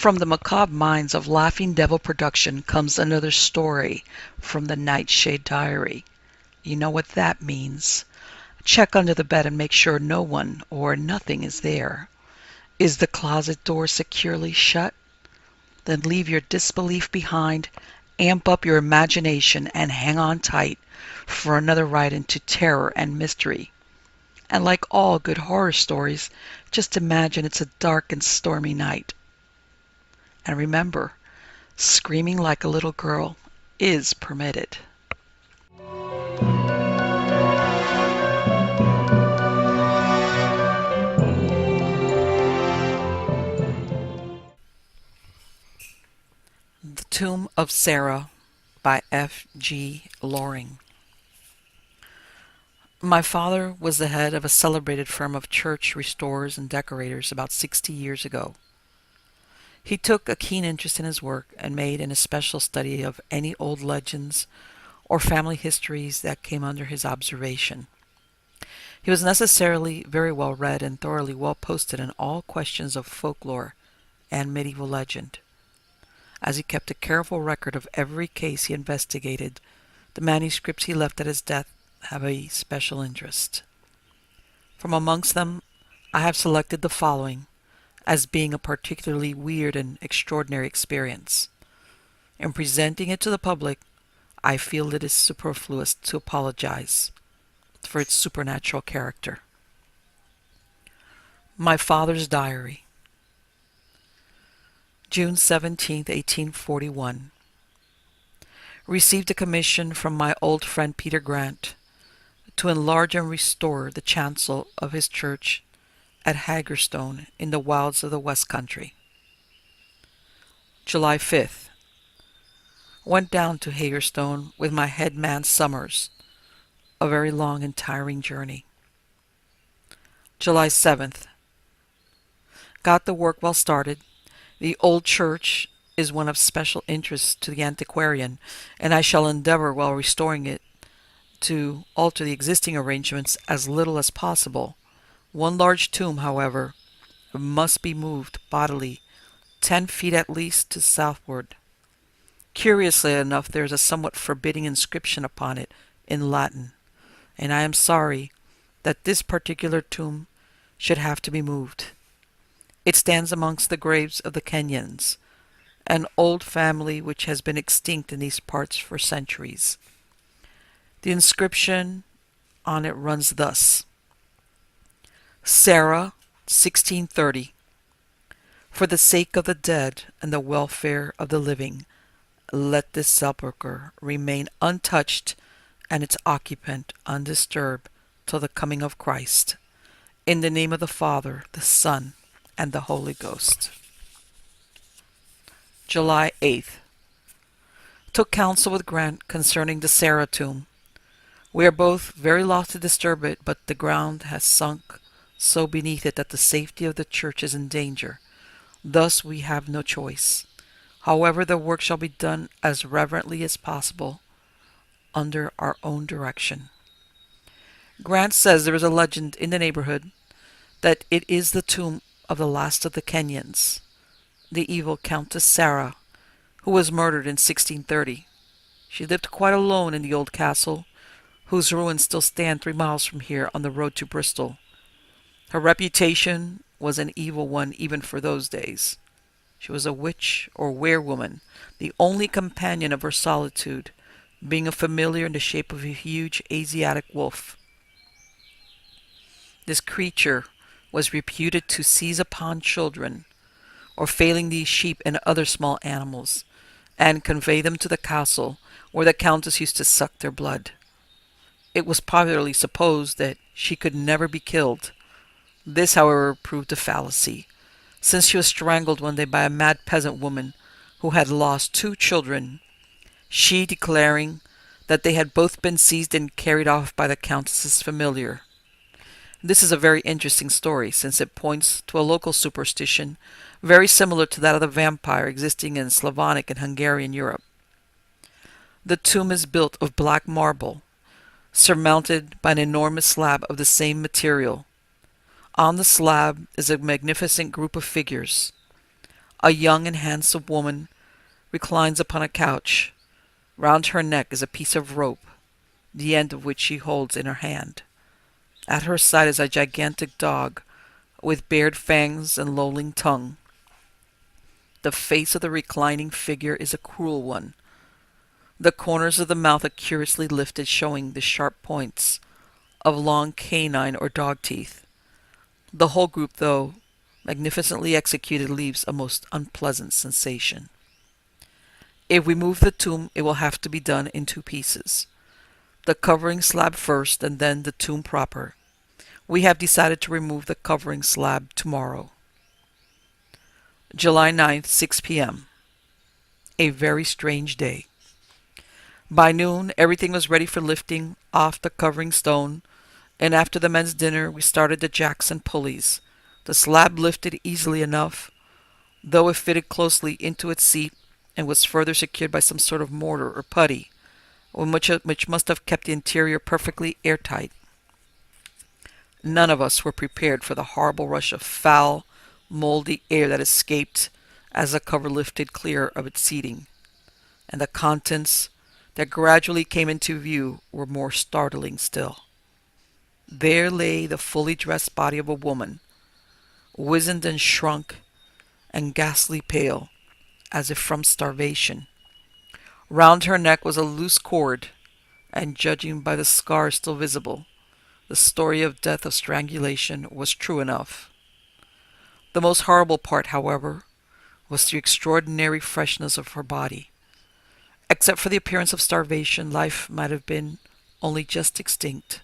From the macabre minds of Laughing Devil Production comes another story from the Nightshade Diary. You know what that means. Check under the bed and make sure no one or nothing is there. Is the closet door securely shut? Then leave your disbelief behind, amp up your imagination, and hang on tight for another ride into terror and mystery. And like all good horror stories, just imagine it's a dark and stormy night. And remember, screaming like a little girl is permitted. The Tomb of Sarah by F. G. Loring. My father was the head of a celebrated firm of church restorers and decorators about 60 years ago. He took a keen interest in his work and made an especial study of any old legends or family histories that came under his observation. He was necessarily very well read and thoroughly well posted in all questions of folklore and medieval legend. As he kept a careful record of every case he investigated, the manuscripts he left at his death have a special interest. From amongst them, I have selected the following as being a particularly weird and extraordinary experience. In presenting it to the public, I feel it is superfluous to apologize for its supernatural character. My father's diary. June 17, 1841. Received a commission from my old friend Peter Grant to enlarge and restore the chancel of his church at Hagerstone in the wilds of the West Country. July 5th. Went down to Hagerstone with my head man Summers. A very long and tiring journey. July 7th. Got the work well started. The old church is one of special interest to the antiquarian, and I shall endeavor while restoring it to alter the existing arrangements as little as possible. One large tomb, however, must be moved bodily 10 feet at least to southward. Curiously enough, there is a somewhat forbidding inscription upon it in Latin, and I am sorry that this particular tomb should have to be moved. It stands amongst the graves of the Kenyans, an old family which has been extinct in these parts for centuries. The inscription on it runs thus: Sarah, 1630. For the sake of the dead and the welfare of the living, let this sepulchre remain untouched and its occupant undisturbed till the coming of Christ. In the name of the Father, the Son, and the Holy Ghost. July 8th. Took counsel with Grant concerning the Sarah tomb. We are both very loth to disturb it, but the ground has sunk so beneath it that the safety of the church is in danger. Thus we have no choice. However, the work shall be done as reverently as possible, under our own direction. Grant says there is a legend in the neighborhood that it is the tomb of the last of the Kenyans, the evil Countess Sarah, who was murdered in 1630. She lived quite alone in the old castle, whose ruins still stand 3 miles from here on the road to Bristol. Her reputation was an evil one even for those days. She was a witch or werewoman, the only companion of her solitude, being a familiar in the shape of a huge Asiatic wolf. This creature was reputed to seize upon children, or failing these sheep and other small animals, and convey them to the castle, where the countess used to suck their blood. It was popularly supposed that she could never be killed. This, however, proved a fallacy, since she was strangled one day by a mad peasant woman who had lost 2 children, she declaring that they had both been seized and carried off by the countess's familiar. This is a very interesting story, since it points to a local superstition very similar to that of the vampire existing in Slavonic and Hungarian Europe. The tomb is built of black marble, surmounted by an enormous slab of the same material. On the slab is a magnificent group of figures. A young and handsome woman reclines upon a couch. Round her neck is a piece of rope, the end of which she holds in her hand. At her side is a gigantic dog with bared fangs and lolling tongue. The face of the reclining figure is a cruel one, the corners of the mouth are curiously lifted, showing the sharp points of long canine or dog teeth. The whole group, though magnificently executed, leaves a most unpleasant sensation. If we move the tomb, it will have to be done in two pieces. The covering slab first, and then the tomb proper. We have decided to remove the covering slab tomorrow. July 9th, 6 p.m. A very strange day. By noon, everything was ready for lifting off the covering stone, and after the men's dinner, we started the jacks and pulleys. The slab lifted easily enough, though it fitted closely into its seat and was further secured by some sort of mortar or putty, which must have kept the interior perfectly airtight. None of us were prepared for the horrible rush of foul, moldy air that escaped as the cover lifted clear of its seating, and the contents that gradually came into view were more startling still. There lay the fully dressed body of a woman, wizened and shrunk and ghastly pale, as if from starvation. Round her neck was a loose cord, and judging by the scars still visible, the story of death of strangulation was true enough. The most horrible part, however, was the extraordinary freshness of her body. Except for the appearance of starvation, life might have been only just extinct.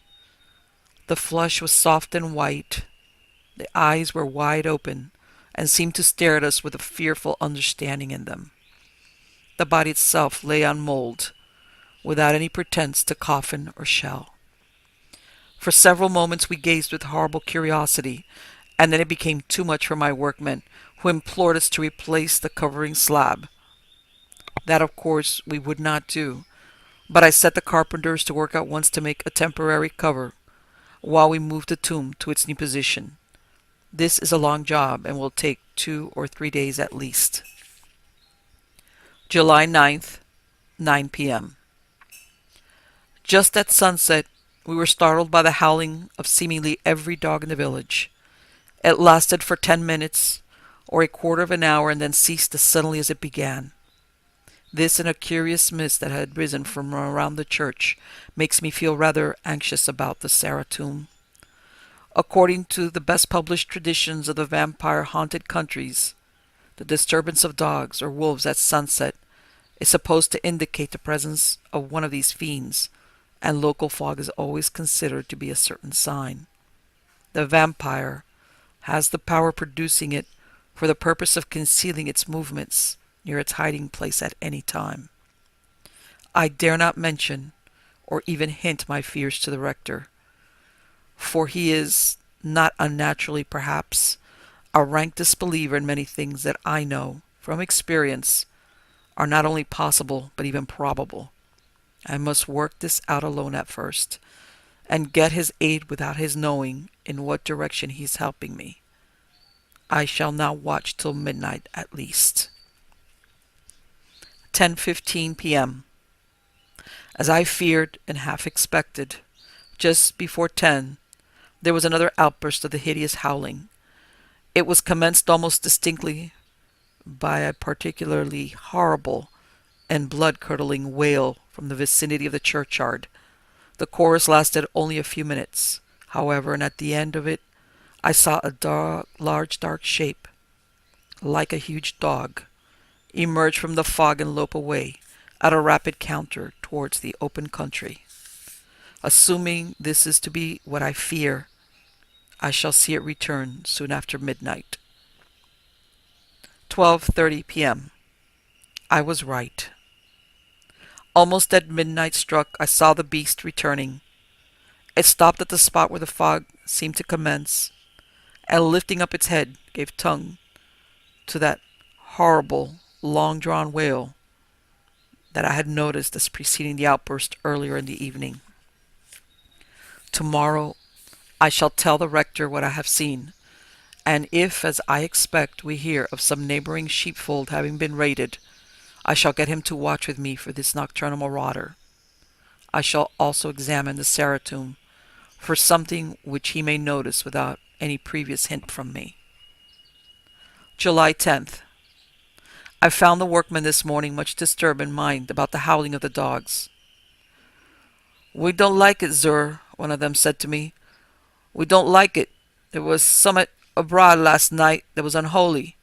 The flesh was soft and white. The eyes were wide open and seemed to stare at us with a fearful understanding in them. The body itself lay on mold, without any pretense to coffin or shell. For several moments we gazed with horrible curiosity, and then it became too much for my workmen, who implored us to replace the covering slab. That, of course, we would not do, but I set the carpenters to work at once to make a temporary cover, while we moved the tomb to its new position. This is a long job, and will take 2 or 3 days at least. July 9th, 9 p.m. Just at sunset, we were startled by the howling of seemingly every dog in the village. It lasted for 10 minutes, or a quarter of an hour, and then ceased as suddenly as it began. This and a curious mist that had risen from around the church makes me feel rather anxious about the Sarah tomb. According to the best published traditions of the vampire-haunted countries, the disturbance of dogs or wolves at sunset is supposed to indicate the presence of one of these fiends, and local fog is always considered to be a certain sign. The vampire has the power of producing it for the purpose of concealing its movements near its hiding place at any time. I dare not mention or even hint my fears to the rector, for he is, not unnaturally perhaps, a rank disbeliever in many things that I know, from experience, are not only possible but even probable. I must work this out alone at first, and get his aid without his knowing in what direction he is helping me. I shall now watch till midnight at least. 10:15 p.m. As I feared and half expected, just before 10, there was another outburst of the hideous howling. It was commenced almost distinctly by a particularly horrible and blood-curdling wail from the vicinity of the churchyard. The chorus lasted only a few minutes, however, and at the end of it I saw a large dark shape, like a huge dog, emerge from the fog and lope away at a rapid canter towards the open country. Assuming this is to be what I fear, I shall see it return soon after midnight. 12:30 p.m. I was right. Almost at midnight struck, I saw the beast returning. It stopped at the spot where the fog seemed to commence, and lifting up its head, gave tongue to that horrible, long-drawn wail that I had noticed as preceding the outburst earlier in the evening. Tomorrow I shall tell the rector what I have seen, and if, as I expect, we hear of some neighboring sheepfold having been raided, I shall get him to watch with me for this nocturnal marauder. I shall also examine the Saratum for something which he may notice without any previous hint from me. July 10th. I found the workmen this morning much disturbed in mind about the howling of the dogs. "We don't like it, Zur," one of them said to me. "We don't like it. There was summat abroad last night that was unholy."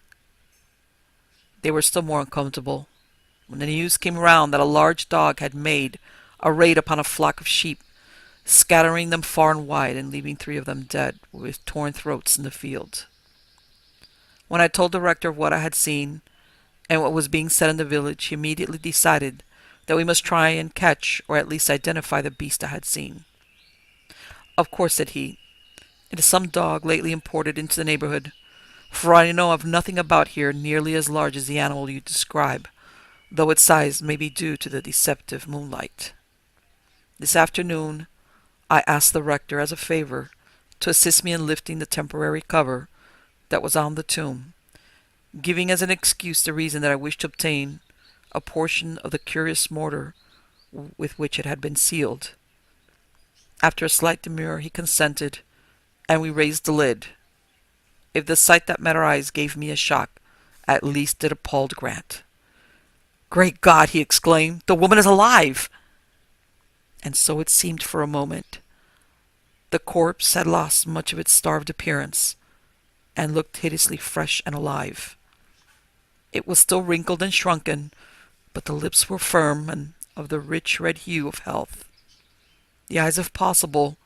They were still more uncomfortable when the news came round that a large dog had made a raid upon a flock of sheep, scattering them far and wide and leaving 3 of them dead with torn throats in the field. When I told the rector of what I had seen and what was being said in the village, he immediately decided that we must try and catch or at least identify the beast I had seen. "Of course," said he, "it is some dog lately imported into the neighborhood, for I know of nothing about here nearly as large as the animal you describe, though its size may be due to the deceptive moonlight." This afternoon I asked the rector as a favor to assist me in lifting the temporary cover that was on the tomb, giving as an excuse the reason that I wished to obtain a portion of the curious mortar with which it had been sealed. After a slight demur, he consented, and we raised the lid. If the sight that met our eyes gave me a shock, at least it appalled Grant. "Great God!" he exclaimed. "The woman is alive!" And so it seemed for a moment. The corpse had lost much of its starved appearance, and looked hideously fresh and alive. It was still wrinkled and shrunken, but the lips were firm and of the rich red hue of health. The eyes, if possible,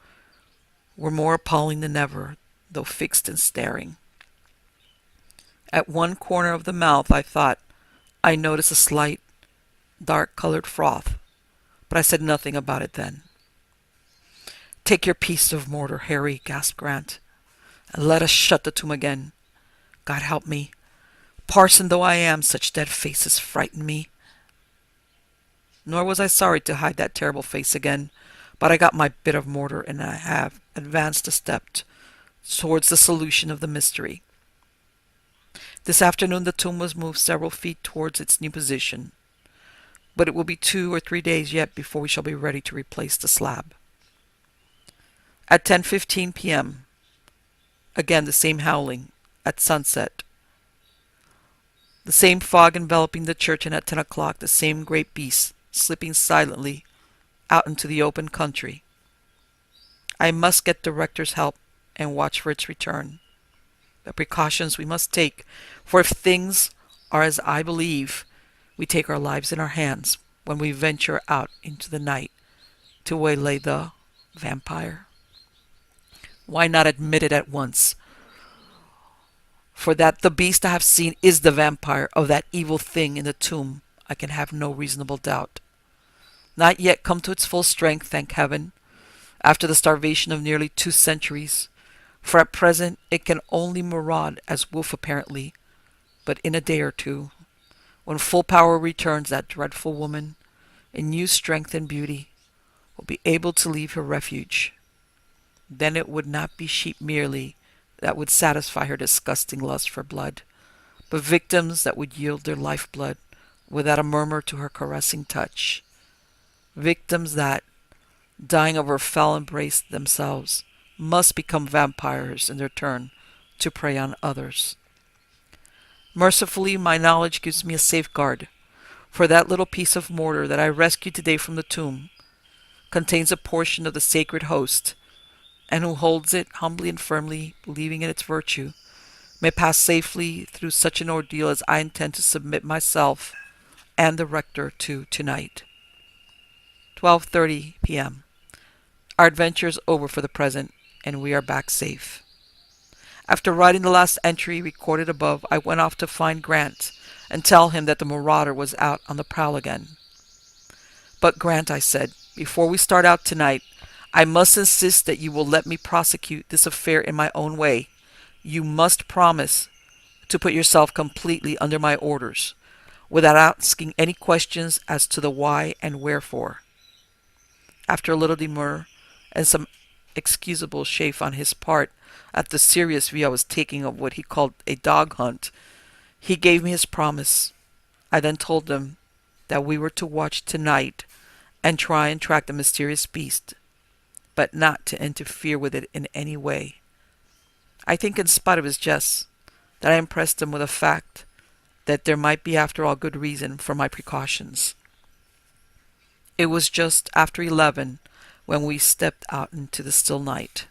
were more appalling than ever, though fixed and staring. At one corner of the mouth, I thought I noticed a slight, dark-colored froth, but I said nothing about it then. "Take your piece of mortar, Harry," gasped Grant, "and let us shut the tomb again. God help me. Parson though I am, such dead faces frighten me." Nor was I sorry to hide that terrible face again, but I got my bit of mortar, and I have advanced a step towards the solution of the mystery. This afternoon the tomb was moved several feet towards its new position, but it will be 2 or 3 days yet before we shall be ready to replace the slab. At 10:15 p.m., again the same howling. At sunset, the same fog enveloping the church, and at 10 o'clock the same great beast slipping silently out into the open country. I must get the rector's help and watch for its return. The precautions we must take, for if things are as I believe, we take our lives in our hands when we venture out into the night to waylay the vampire. Why not admit it at once? For that the beast I have seen is the vampire of that evil thing in the tomb, I can have no reasonable doubt. Not yet come to its full strength, thank heaven, after the starvation of nearly 2 centuries, for at present it can only maraud as wolf apparently, but in a day or 2, when full power returns, that dreadful woman, in new strength and beauty, will be able to leave her refuge. Then it would not be sheep merely that would satisfy her disgusting lust for blood, but victims that would yield their lifeblood without a murmur to her caressing touch. Victims that, dying of her foul embrace themselves, must become vampires in their turn to prey on others. Mercifully, my knowledge gives me a safeguard, for that little piece of mortar that I rescued today from the tomb contains a portion of the sacred host, and who holds it humbly and firmly, believing in its virtue, may pass safely through such an ordeal as I intend to submit myself and the rector to tonight. 12:30 p.m. Our adventure is over for the present, and we are back safe. After writing the last entry recorded above, I went off to find Grant and tell him that the marauder was out on the prowl again. "But Grant," I said, "before we start out tonight, I must insist that you will let me prosecute this affair in my own way. You must promise to put yourself completely under my orders, without asking any questions as to the why and wherefore." After a little demur and some excusable chaff on his part, at the serious view I was taking of what he called a dog hunt, he gave me his promise. I then told him that we were to watch tonight and try and track the mysterious beast, but not to interfere with it in any way. I think, in spite of his jests, that I impressed him with the fact that there might be, after all, good reason for my precautions. It was just after 11 when we stepped out into the still night.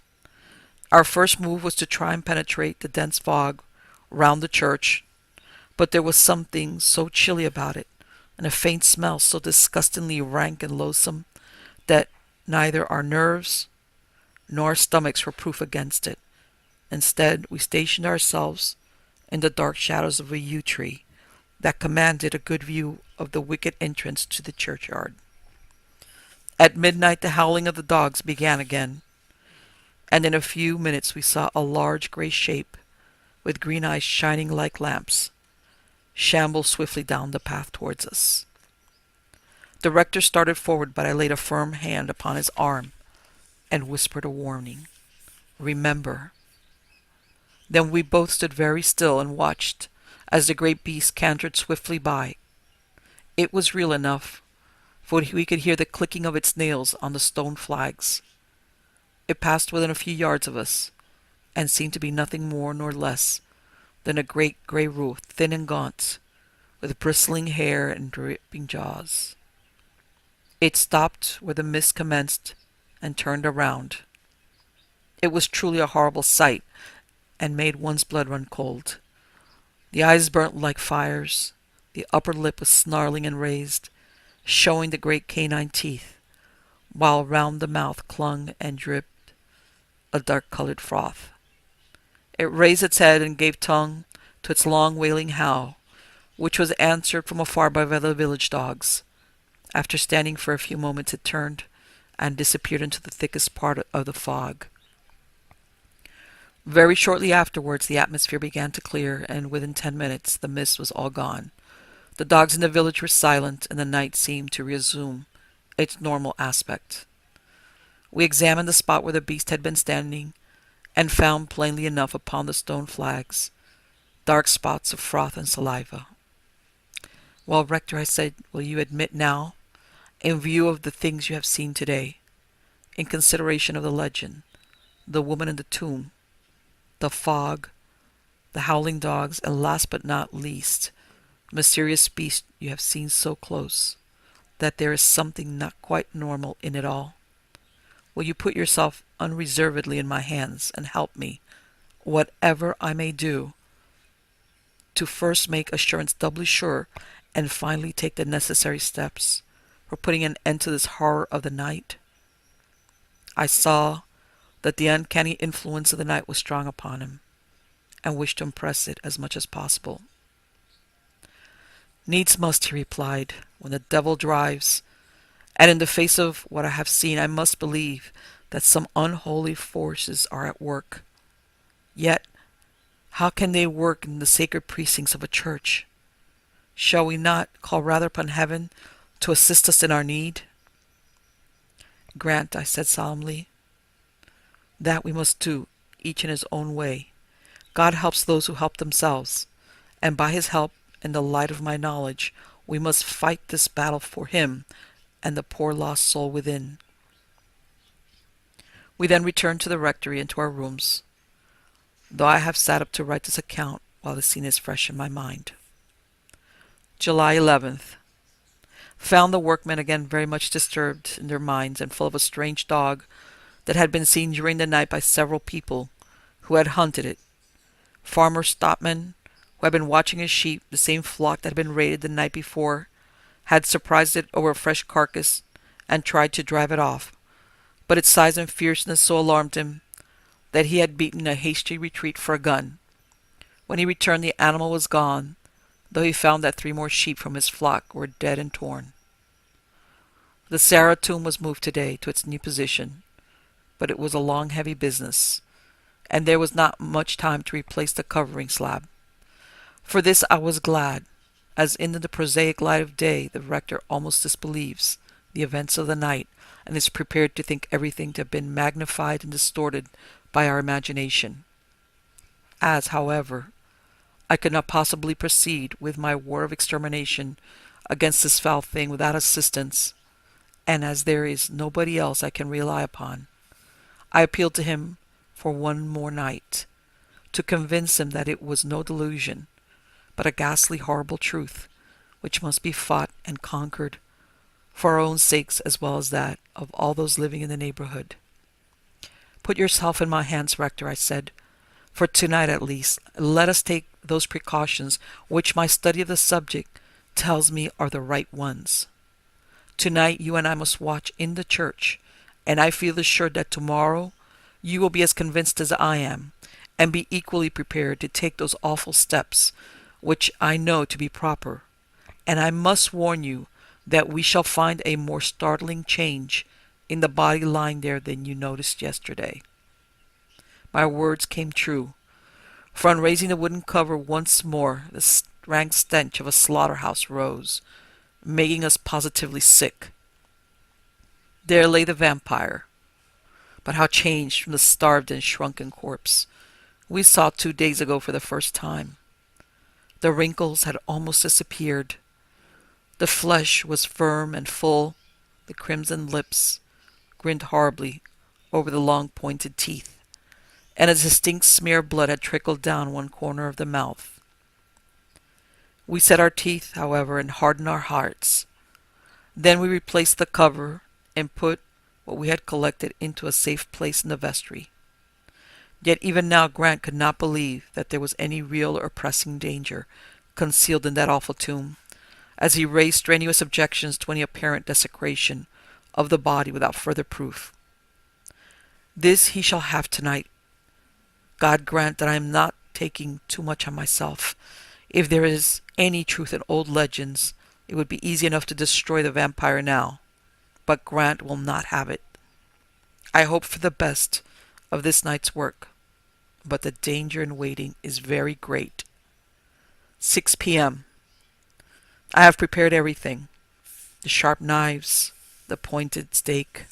Our first move was to try and penetrate the dense fog round the church, but there was something so chilly about it, and a faint smell so disgustingly rank and loathsome, that neither our nerves nor our stomachs were proof against it. Instead, we stationed ourselves in the dark shadows of a yew tree that commanded a good view of the wicket entrance to the churchyard. At midnight the howling of the dogs began again, and in a few minutes we saw a large grey shape, with green eyes shining like lamps, shamble swiftly down the path towards us. The rector started forward, but I laid a firm hand upon his arm and whispered a warning. "Remember." Then we both stood very still and watched as the great beast cantered swiftly by. It was real enough, for we could hear the clicking of its nails on the stone flags. It passed within a few yards of us, and seemed to be nothing more nor less than a great grey wolf, thin and gaunt, with bristling hair and dripping jaws. It stopped where the mist commenced and turned around. It was truly a horrible sight, and made one's blood run cold. The eyes burnt like fires, the upper lip was snarling and raised, showing the great canine teeth, while round the mouth clung and dripped a dark-colored froth. It raised its head and gave tongue to its long wailing howl, which was answered from afar by the village dogs. After standing for a few moments, it turned and disappeared into the thickest part of the fog. Very shortly afterwards the atmosphere began to clear, and within 10 minutes the mist was all gone. The dogs in the village were silent, and the night seemed to resume its normal aspect. We examined the spot where the beast had been standing, and found plainly enough upon the stone flags dark spots of froth and saliva. "Well, Rector," I said, "will you admit now, in view of the things you have seen today, in consideration of the legend, the woman in the tomb, the fog, the howling dogs, and last but not least, the mysterious beast you have seen so close, that there is something not quite normal in it all? Will you put yourself unreservedly in my hands and help me, whatever I may do, to first make assurance doubly sure, and finally take the necessary steps for putting an end to this horror of the night?" I saw that the uncanny influence of the night was strong upon him, and wished to impress it as much as possible. "Needs must," he replied, "when the devil drives, and in the face of what I have seen, I must believe that some unholy forces are at work. Yet, how can they work in the sacred precincts of a church? Shall we not call rather upon heaven to assist us in our need?" "Grant," I said solemnly, "that we must do, each in his own way. God helps those who help themselves, and by his help, in the light of my knowledge, we must fight this battle for him and the poor lost soul within." We then returned to the rectory and to our rooms, though I have sat up to write this account while the scene is fresh in my mind. July 11th. Found the workmen again very much disturbed in their minds and full of a strange dog that had been seen during the night by several people who had hunted it. Farmer Stopman, who had been watching his sheep, the same flock that had been raided the night before, had surprised it over a fresh carcass and tried to drive it off, but its size and fierceness so alarmed him that he had beaten a hasty retreat for a gun. When he returned, the animal was gone, though he found that 3 more sheep from his flock were dead and torn. The Sarah tomb was moved today to its new position, but it was a long, heavy business, and there was not much time to replace the covering slab. For this I was glad, as in the prosaic light of day the rector almost disbelieves the events of the night, and is prepared to think everything to have been magnified and distorted by our imagination. As, however, I could not possibly proceed with my war of extermination against this foul thing without assistance, and as there is nobody else I can rely upon, I appealed to him for one more night, to convince him that it was no delusion, but a ghastly, horrible truth, which must be fought and conquered, for our own sakes as well as that of all those living in the neighborhood. "Put yourself in my hands, Rector," I said. "For tonight at least, let us take those precautions which my study of the subject tells me are the right ones. Tonight you and I must watch in the church, and I feel assured that tomorrow you will be as convinced as I am, and be equally prepared to take those awful steps which I know to be proper. And I must warn you that we shall find a more startling change in the body lying there than you noticed yesterday." My words came true, for on raising the wooden cover once more, the rank stench of a slaughterhouse rose, making us positively sick. There lay the vampire, but how changed from the starved and shrunken corpse we saw 2 days ago for the first time. The wrinkles had almost disappeared. The flesh was firm and full. The crimson lips grinned horribly over the long pointed teeth, and a distinct smear of blood had trickled down one corner of the mouth. We set our teeth, however, and hardened our hearts. Then we replaced the cover and put what we had collected into a safe place in the vestry. Yet even now Grant could not believe that there was any real or pressing danger concealed in that awful tomb, as he raised strenuous objections to any apparent desecration of the body without further proof. "This he shall have tonight. God grant that I am not taking too much on myself. If there is any truth in old legends, it would be easy enough to destroy the vampire now, but Grant will not have it. I hope for the best of this night's work, but the danger in waiting is very great. 6 p.m. I have prepared everything: the sharp knives, the pointed stake,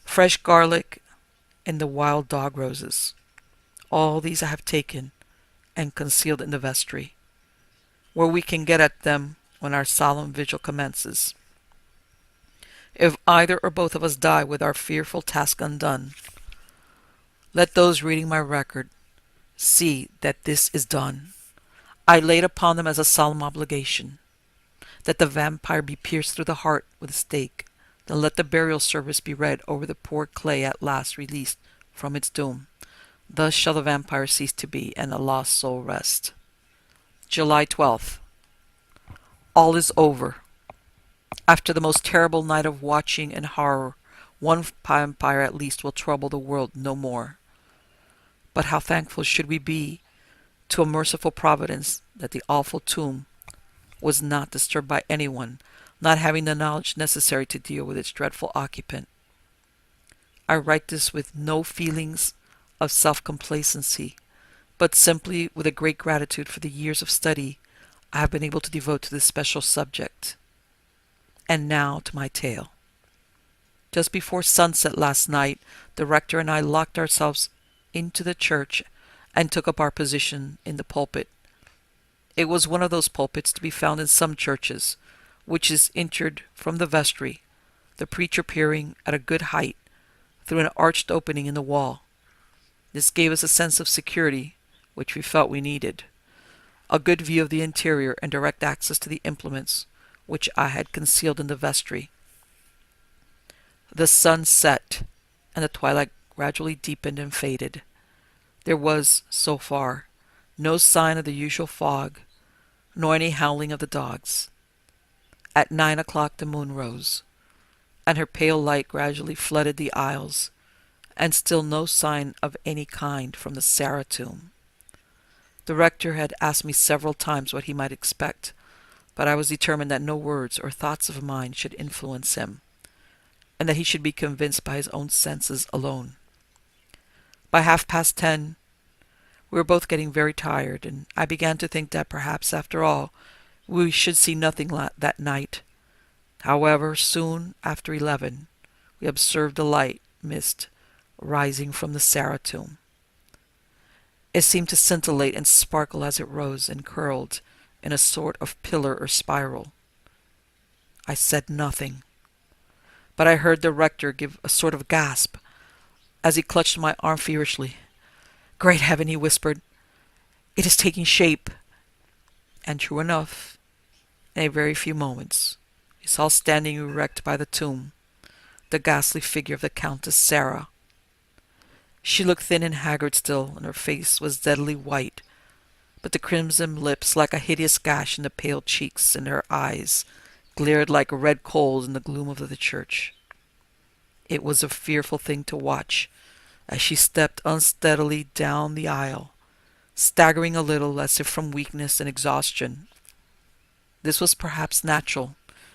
fresh garlic, and the wild dog roses. All these I have taken and concealed in the vestry, where we can get at them when our solemn vigil commences. If either or both of us die with our fearful task undone, let those reading my record see that this is done. I lay it upon them as a solemn obligation, that the vampire be pierced through the heart with a stake. Then let the burial service be read over the poor clay at last released from its doom. Thus shall the vampire cease to be, and the lost soul rest." July 12th. All is over. After the most terrible night of watching and horror, one vampire at least will trouble the world no more. But how thankful should we be to a merciful providence that the awful tomb was not disturbed by anyone not having the knowledge necessary to deal with its dreadful occupant. I write this with no feelings of self-complacency, but simply with a great gratitude for the years of study I have been able to devote to this special subject. And now to my tale. Just before sunset last night, the rector and I locked ourselves into the church and took up our position in the pulpit. It was one of those pulpits to be found in some churches, which is entered from the vestry, the preacher peering at a good height through an arched opening in the wall. This gave us a sense of security, which we felt we needed, a good view of the interior, and direct access to the implements which I had concealed in the vestry. The sun set, and the twilight gradually deepened and faded. There was, so far, no sign of the usual fog, nor any howling of the dogs. At 9 o'clock the moon rose, and her pale light gradually flooded the aisles, and still no sign of any kind from the Sarah tomb. The rector had asked me several times what he might expect, but I was determined that no words or thoughts of mine should influence him, and that he should be convinced by his own senses alone. By 10:30, we were both getting very tired, and I began to think that perhaps, after all, we should see nothing that night. However, soon after 11, we observed a light mist rising from the Sarah tomb. It seemed to scintillate and sparkle as it rose and curled in a sort of pillar or spiral. I said nothing, but I heard the rector give a sort of gasp as he clutched my arm feverishly. "Great heaven," he whispered, "it is taking shape." And true enough, in a very few moments, we saw standing erect by the tomb the ghastly figure of the Countess Sarah. She looked thin and haggard still, and her face was deadly white, but the crimson lips, like a hideous gash in the pale cheeks, and her eyes glared like red coals in the gloom of the church. It was a fearful thing to watch as she stepped unsteadily down the aisle, staggering a little as if from weakness and exhaustion. This was perhaps natural,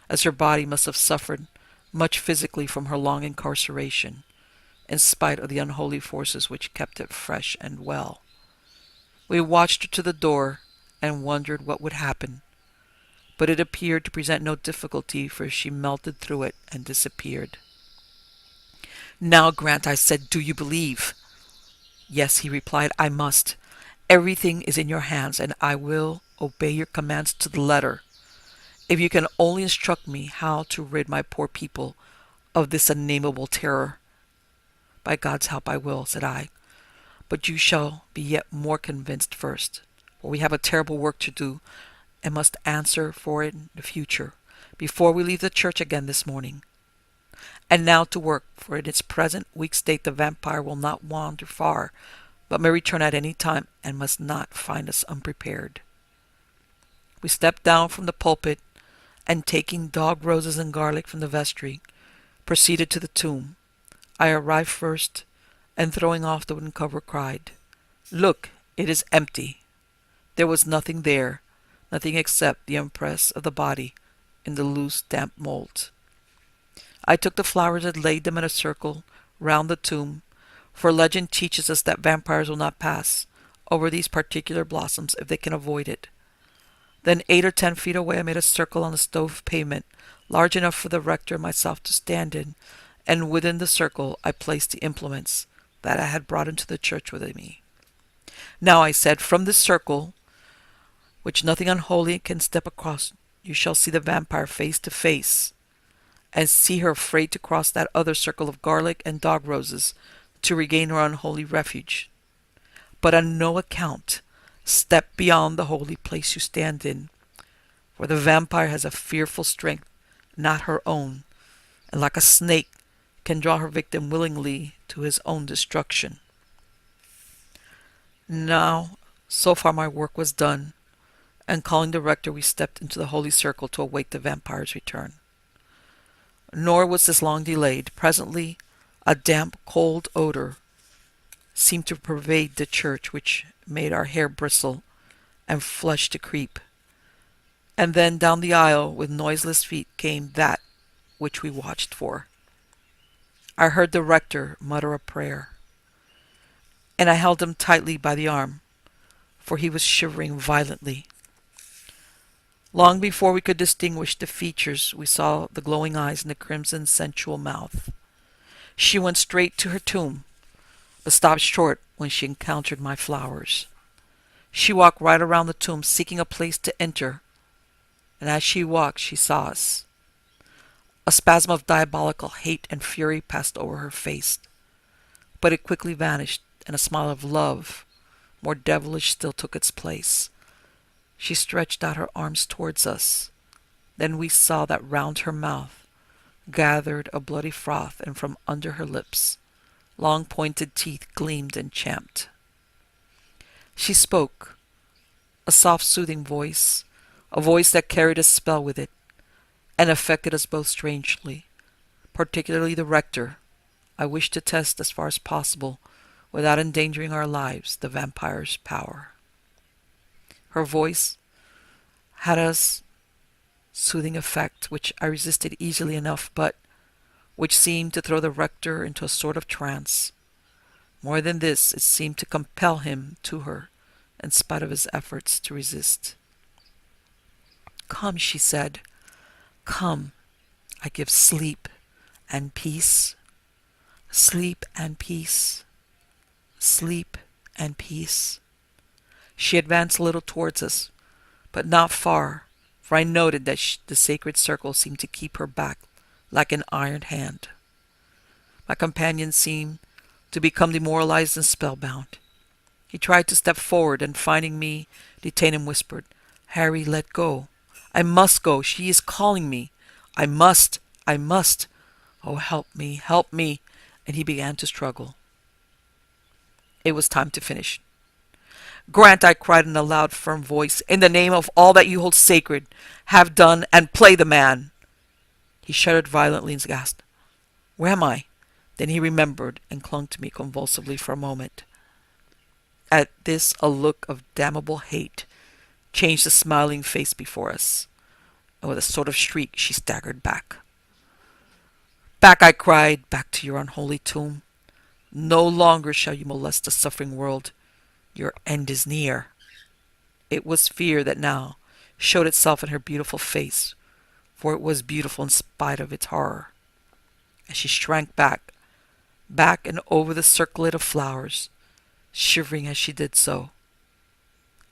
as her body must have suffered much physically from her long incarceration, in spite of the unholy forces which kept it fresh and well. We watched her to the door and wondered what would happen, but it appeared to present no difficulty, for she melted through it and disappeared. "Now, Grant," I said, "do you believe?" "Yes," he replied, "I must. Everything is in your hands, and I will obey your commands to the letter. If you can only instruct me how to rid my poor people of this unnameable terror." "By God's help I will," said I. "But you shall be yet more convinced first, for we have a terrible work to do, and must answer for it in the future, before we leave the church again this morning. And now to work, for in its present weak state the vampire will not wander far, but may return at any time, and must not find us unprepared." We stepped down from the pulpit, and taking dog roses and garlic from the vestry, proceeded to the tomb. I arrived first, and throwing off the wooden cover, cried, "Look, it is empty." There was nothing there, nothing except the impress of the body in the loose, damp mold. I took the flowers and laid them in a circle round the tomb, for legend teaches us that vampires will not pass over these particular blossoms if they can avoid it. Then 8 or 10 feet away I made a circle on the stove pavement, large enough for the rector and myself to stand in, and within the circle I placed the implements that I had brought into the church with me. "Now," I said, "from this circle, which nothing unholy can step across, you shall see the vampire face to face, and see her afraid to cross that other circle of garlic and dog roses to regain her unholy refuge. But on no account step beyond the holy place you stand in, for the vampire has a fearful strength not her own, and like a snake can draw her victim willingly to his own destruction." Now, so far my work was done, and calling the rector we stepped into the holy circle to await the vampire's return. Nor was this long delayed. Presently a damp, cold odor seemed to pervade the church, which made our hair bristle and flesh to creep. And then down the aisle with noiseless feet came that which we watched for. I heard the rector mutter a prayer, and I held him tightly by the arm, for he was shivering violently. Long before we could distinguish the features, we saw the glowing eyes and the crimson sensual mouth. She went straight to her tomb, but stopped short when she encountered my flowers. She walked right around the tomb, seeking a place to enter, and as she walked she saw us. A spasm of diabolical hate and fury passed over her face, but it quickly vanished, and a smile of love, more devilish still, took its place. She stretched out her arms towards us. Then we saw that round her mouth gathered a bloody froth, and from under her lips long pointed teeth gleamed and champed. She spoke, a soft soothing voice, a voice that carried a spell with it, and affected us both strangely, particularly the rector. I wished to test as far as possible, without endangering our lives, the vampire's power. Her voice had a soothing effect, which I resisted easily enough, but which seemed to throw the rector into a sort of trance. More than this, it seemed to compel him to her, in spite of his efforts to resist. "Come," she said, "come. I give sleep and peace." Sleep and peace, sleep and peace. She advanced a little towards us, but not far, for I noted that the sacred circle seemed to keep her back like an iron hand. My companion seemed to become demoralized and spellbound. He tried to step forward and, finding me detain him, whispered, "Harry, let go. I must go. She is calling me. I must. I must. Oh, help me, help me." And he began to struggle. It was time to finish. "Grant," I cried in a loud, firm voice, "in the name of all that you hold sacred, have done and play the man." He shuddered violently and gasped, "Where am I?" Then he remembered and clung to me convulsively for a moment. At this, a look of damnable hate changed the smiling face before us, and with a sort of shriek she staggered back. "Back," I cried, "back to your unholy tomb. No longer shall you molest the suffering world. Your end is near." It was fear that now showed itself in her beautiful face, for it was beautiful in spite of its horror. As she shrank back and over the circlet of flowers, shivering as she did so.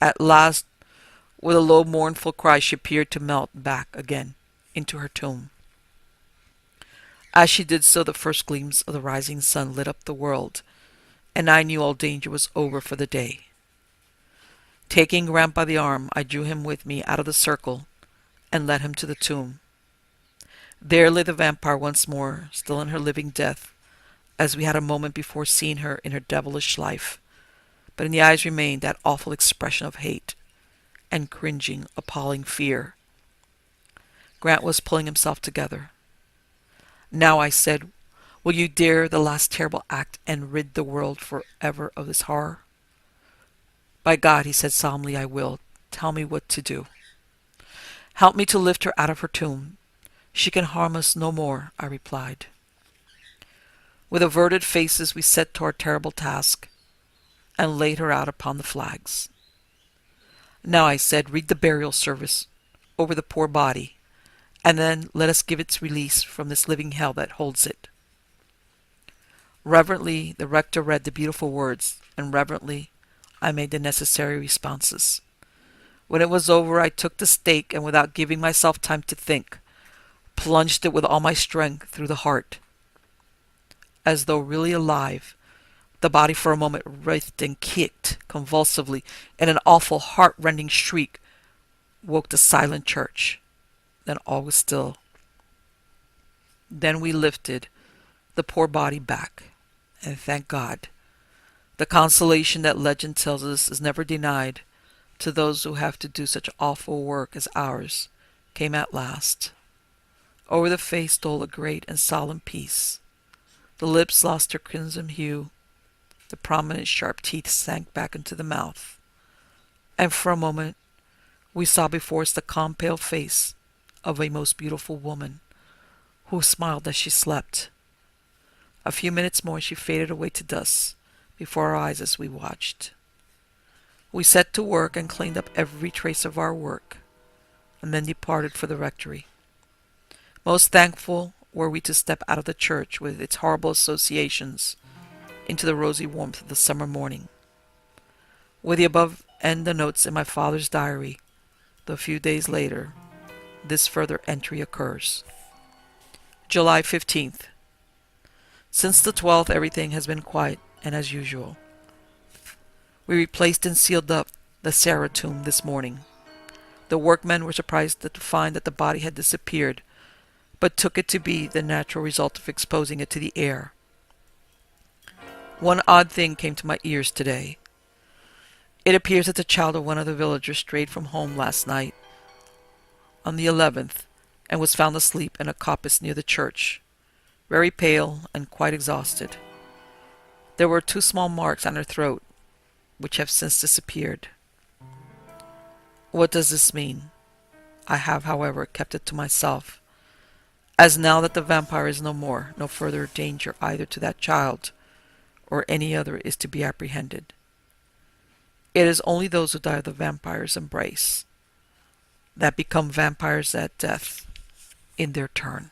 At last, with a low mournful cry, she appeared to melt back again into her tomb. As she did so, the first gleams of the rising sun lit up the world, and I knew all danger was over for the day. Taking Grant by the arm, I drew him with me out of the circle and led him to the tomb. There lay the vampire once more, still in her living death, as we had a moment before seen her in her devilish life, but in the eyes remained that awful expression of hate and cringing, appalling fear. Grant was pulling himself together. "Now," I said, "will you dare the last terrible act and rid the world forever of this horror?" "By God," he said solemnly, "I will. Tell me what to do." "Help me to lift her out of her tomb. She can harm us no more," I replied. With averted faces we set to our terrible task and laid her out upon the flags. "Now," I said, "read the burial service over the poor body, and then let us give its release from this living hell that holds it." Reverently the rector read the beautiful words, and reverently I made the necessary responses. When it was over, I took the stake, and without giving myself time to think, plunged it with all my strength through the heart. As though really alive, the body for a moment writhed and kicked convulsively, and an awful heart-rending shriek woke the silent church. Then all was still. Then we lifted the poor body back, and thank God, the consolation that legend tells us is never denied to those who have to do such awful work as ours came at last. Over the face stole a great and solemn peace. The lips lost their crimson hue. The prominent sharp teeth sank back into the mouth. And for a moment we saw before us the calm pale face of a most beautiful woman, who smiled as she slept. A few minutes more she faded away to dust before our eyes as we watched. We set to work and cleaned up every trace of our work, and then departed for the rectory. Most thankful were we to step out of the church with its horrible associations into the rosy warmth of the summer morning. With the above and the notes in my father's diary, though a few days later, this further entry occurs. July 15th. Since the 12th, everything has been quiet and as usual. We replaced and sealed up the Sarah tomb this morning. The workmen were surprised to find that the body had disappeared, but took it to be the natural result of exposing it to the air. One odd thing came to my ears today. It appears that the child of one of the villagers strayed from home last night, on the 11th, and was found asleep in a coppice near the church, very pale and quite exhausted. There were 2 small marks on her throat, which have since disappeared. What does this mean? I have, however, kept it to myself, as now that the vampire is no more, no further danger either to that child or any other is to be apprehended. It is only those who die of the vampire's embrace that become vampires at death in their turn.